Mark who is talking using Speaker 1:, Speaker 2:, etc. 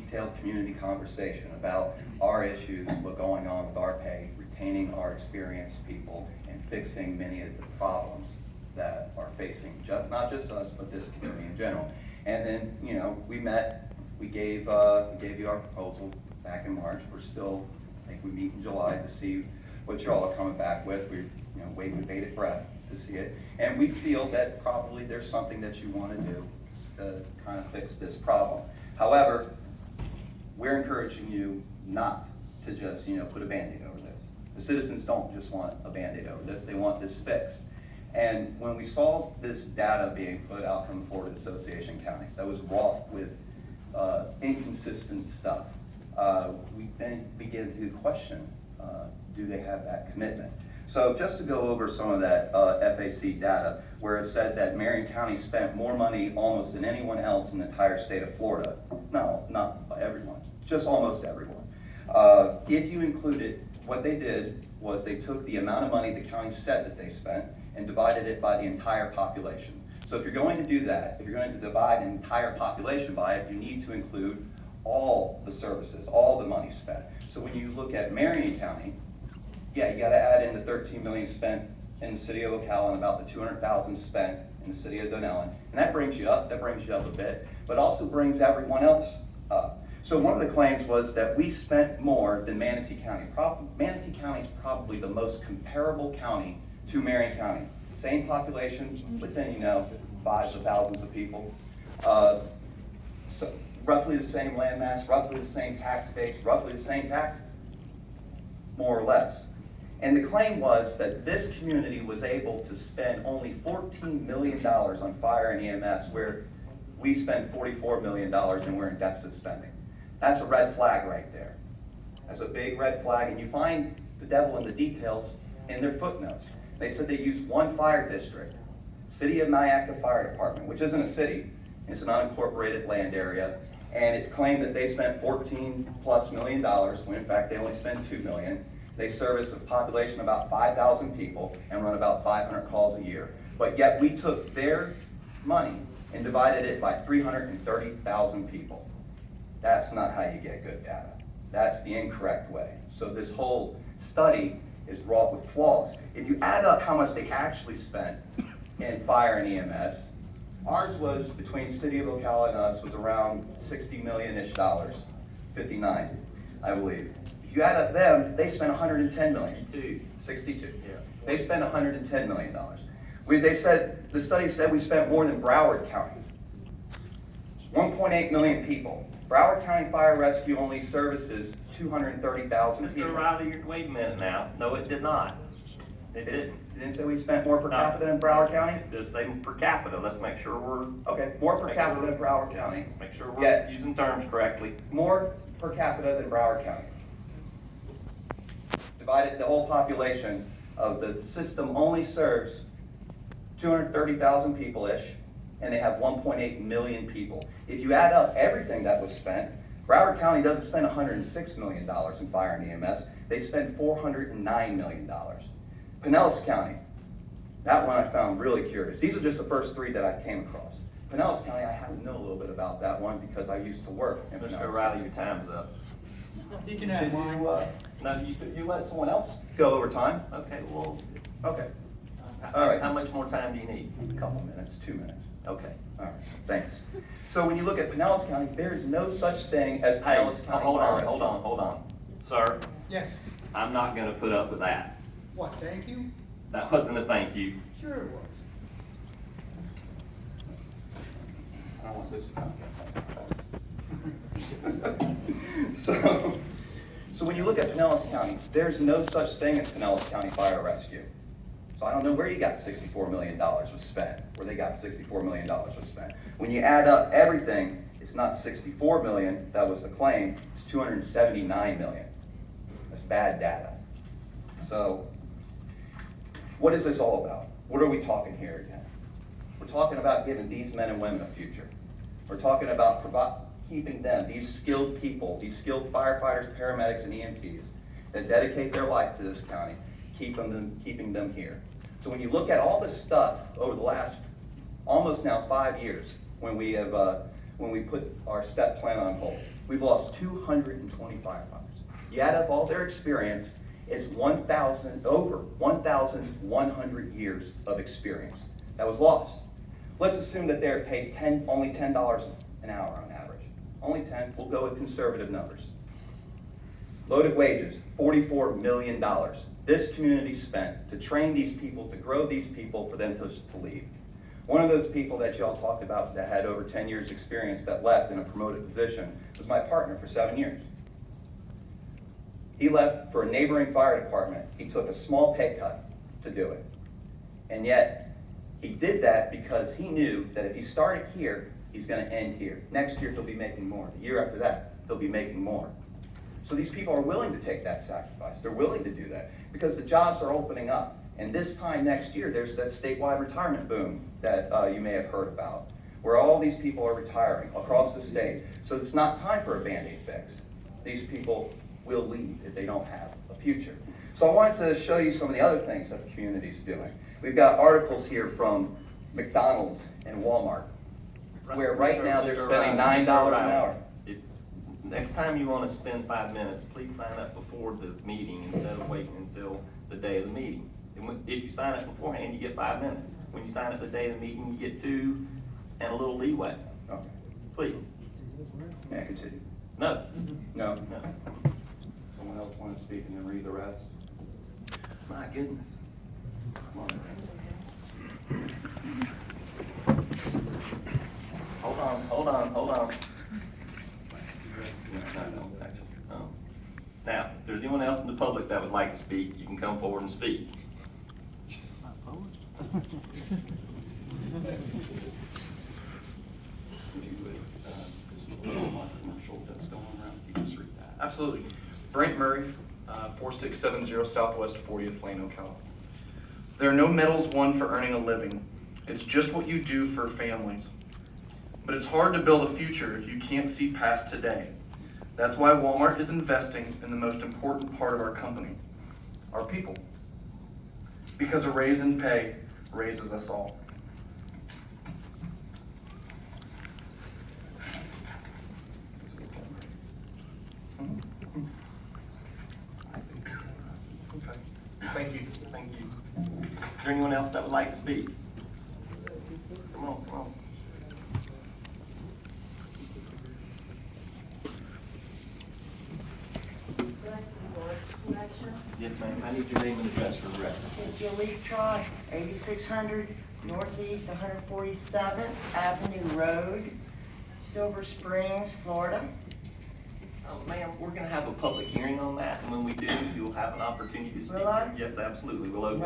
Speaker 1: detailed community conversation about our issues, what's going on with our pay, retaining our experienced people, and fixing many of the problems that are facing not just us, but this community in general. And then, you know, we met, we gave you our proposal back in March. We're still, I think we meet in July to see what you all are coming back with. We're, you know, waiting with bated breath to see it. And we feel that probably there's something that you want to do to kind of fix this problem. However, we're encouraging you not to just, you know, put a Band-Aid over this. The citizens don't just want a Band-Aid over this, they want this fixed. And when we saw this data being put out from the Florida Association of Counties that was wrought with inconsistent stuff, we then began to question, do they have that commitment? So just to go over some of that FAC data, where it said that Marion County spent more money almost than anyone else in the entire state of Florida. No, not by everyone, just almost everyone. If you included, what they did was they took the amount of money the county said that they spent and divided it by the entire population. So if you're going to do that, if you're going to divide an entire population by it, you need to include all the services, all the money spent. So when you look at Marion County, yeah, you got to add in the $13 million spent in the city of Local and about the $200,000 spent in the city of Donellen, and that brings you up a bit, but also brings everyone else up. So one of the claims was that we spent more than Manatee County. Manatee County is probably the most comparable county to Marion County. Same population, within, you know, 5s of thousands of people. So roughly the same landmass, roughly the same tax base, roughly the same taxes, more or less. And the claim was that this community was able to spend only $14 million on fire and EMS, where we spend $44 million and we're in deficit spending. That's a red flag right there. That's a big red flag, and you find the devil in the details in their footnotes. They said they used one fire district, City of IAFF Fire Department, which isn't a city, it's an unincorporated land area, and it's claimed that they spent $14+ million, when in fact they only spent $2 million. They service a population of about 5,000 people and run about 500 calls a year. But yet we took their money and divided it by 330,000 people. That's not how you get good data. That's the incorrect way. So this whole study is wrought with flaws. If you add up how much they actually spent in fire and EMS, ours was, between City of Local and us, was around $60 million-ish, 59, I believe. If you add up them, they spent $110 million. 62. Yeah. They spent $110 million. They said, the study said we spent more than Broward County. 1.8 million people. Broward County Fire Rescue only services 230,000 people.
Speaker 2: Mr. Riley, wait a minute now. No, it did not. It didn't.
Speaker 1: It didn't say we spent more per capita in Broward County?
Speaker 2: It did say per capita. Let's make sure we're...
Speaker 1: Okay, more per capita than Broward County.
Speaker 2: Make sure we're using terms correctly.
Speaker 1: More per capita than Broward County. Divided, the whole population of the system only serves 230,000 people-ish, and they have 1.8 million people. If you add up everything that was spent, Broward County doesn't spend $106 million in fire and EMS. They spend $409 million. Pinellas County, that one I found really curious. These are just the first three that I came across. Pinellas County, I happen to know a little bit about that one because I used to work in Pinellas.
Speaker 2: Mr. Riley, your time's up.
Speaker 3: You can have mine.
Speaker 1: No, you let someone else go over time?
Speaker 2: Okay, well,
Speaker 1: Okay. All right.
Speaker 2: How much more time do you need?
Speaker 1: A couple minutes, 2 minutes.
Speaker 2: Okay.
Speaker 1: All right, thanks. So when you look at Pinellas County, there is no such thing as
Speaker 2: Hey,
Speaker 1: Pinellas County.
Speaker 2: hold
Speaker 1: Fire
Speaker 2: on,
Speaker 1: Rescue.
Speaker 2: hold on. Sir,
Speaker 3: Yes.
Speaker 2: I'm not gonna put up with that.
Speaker 3: What, thank you?
Speaker 2: That wasn't a thank you.
Speaker 3: Sure it was.
Speaker 1: I don't want this to So when you look at Pinellas County, there's no such thing as Pinellas County Fire Rescue. So I don't know where you got $64 million was spent, where they got $64 million was spent. When you add up everything, it's not $64 million, that was the claim, it's $279 million. That's bad data. So what is this all about? What are we talking here again? We're talking about giving these men and women a future. We're talking about keeping them, these skilled people, these skilled firefighters, paramedics, and EMTs that dedicate their life to this county, keeping them here. So when you look at all this stuff over the last almost now 5 years, when we have when we put our step plan on hold. We've lost 220 firefighters. You add up all their experience, it's over 1,100 years of experience that was lost. Let's assume that they're paid only $10 an hour on average. Only 10, we'll go with conservative numbers. Loaded wages, $44 million. This community spent to train these people, to grow these people, for them to leave. One of those people that y'all talked about that had over 10 years experience that left in a promoted position was my partner for 7 years. He left for a neighboring fire department. He took a small pay cut to do it. And yet, he did that because he knew that if he started here, he's gonna end here. Next year, he'll be making more. The year after that, he'll be making more. So these people are willing to take that sacrifice. They're willing to do that because the jobs are opening up. And this time next year, there's that statewide retirement boom that you may have heard about, where all these people are retiring across the state. So it's not time for a Band-Aid fix. These people will leave if they don't have a future. So I wanted to show you some of the other things that the community's doing. We've got articles here from McDonald's and Walmart, where right now they're spending $9 an hour.
Speaker 2: Next time you want to spend 5 minutes, please sign up before the meeting instead of waiting until the day of the meeting. And if you sign up beforehand, you get 5 minutes. When you sign up the day of the meeting, you get 2 and a little leeway.
Speaker 1: Okay.
Speaker 2: Please.
Speaker 1: May I continue?
Speaker 2: No.
Speaker 1: No?
Speaker 2: No.
Speaker 1: Someone else want to speak and then read the rest?
Speaker 2: My goodness.
Speaker 1: Come on.
Speaker 2: Hold on. No. Now, if there's anyone else in the public that would like to speak, you can come forward and speak.
Speaker 4: Absolutely. Brent Murray, 4670 Southwest 40th Lane, Ocala. There are no medals won for earning a living. It's just what you do for families. But it's hard to build a future if you can't see past today. That's why Walmart is investing in the most important part of our company, our people. Because a raise in pay raises us all.
Speaker 2: Okay. Thank you. Is there anyone else that would like to speak? Come on. Yes, ma'am. I need your name and address for the rest.
Speaker 5: Cynthia Leaptrot, 8600 Northeast 147th Avenue Road, Silver Springs, Florida.
Speaker 2: Ma'am, we're gonna have a public hearing on that, and when we do, you'll have an opportunity to speak.
Speaker 5: Will I?
Speaker 2: Yes, absolutely. We'll open